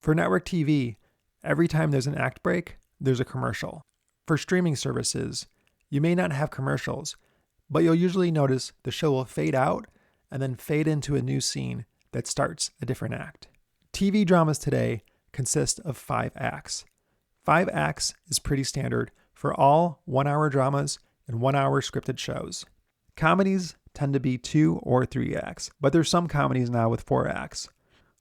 For network TV, every time there's an act break, there's a commercial. For streaming services, you may not have commercials, but you'll usually notice the show will fade out and then fade into a new scene that starts a different act. TV dramas today consist of 5 acts. 5 acts is pretty standard for all 1-hour dramas and 1-hour scripted shows. Comedies tend to be 2 or 3 acts, but there's some comedies now with 4 acts.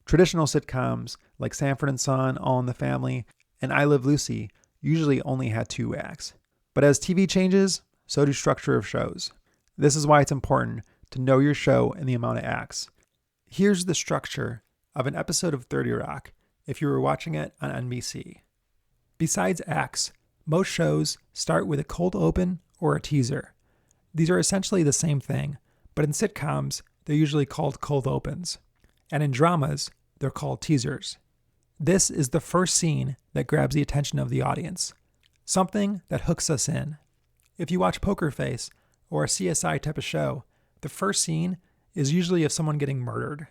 Traditional sitcoms like Sanford & Son, All in the Family, and I Love Lucy usually only had 2 acts. But as TV changes, so do structure of shows. This is why it's important to know your show and the amount of acts. Here's the structure of an episode of 30 Rock if you were watching it on NBC. Besides acts, most shows start with a cold open or a teaser. These are essentially the same thing, but in sitcoms, they're usually called cold opens. And in dramas, they're called teasers. This is the first scene that grabs the attention of the audience, something that hooks us in. If you watch Poker Face or a CSI type of show, the first scene is usually of someone getting murdered.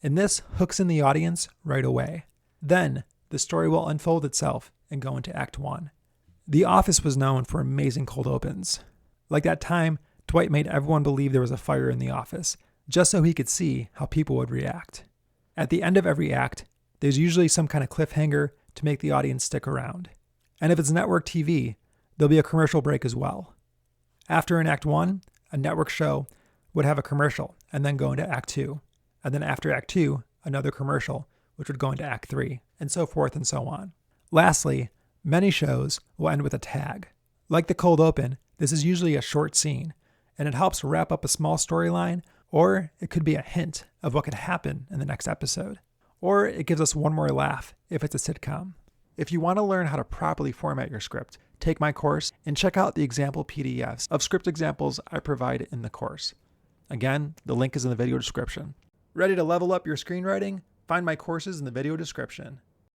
And this hooks in the audience right away. Then, the story will unfold itself and go into Act 1. The Office was known for amazing cold opens. Like that time, Dwight made everyone believe there was a fire in the office, just so he could see how people would react. At the end of every act, there's usually some kind of cliffhanger to make the audience stick around. And if it's network TV, there'll be a commercial break as well. After in Act 1, a network show would have a commercial and then go into Act 2. And then after Act 2, another commercial, which would go into Act 3, and so forth and so on. Lastly, many shows will end with a tag. Like the cold open, this is usually a short scene, and it helps wrap up a small storyline, or it could be a hint of what could happen in the next episode. Or it gives us one more laugh if it's a sitcom. If you want to learn how to properly format your script, take my course and check out the example PDFs of script examples I provide in the course. Again, the link is in the video description. Ready to level up your screenwriting? Find my courses in the video description.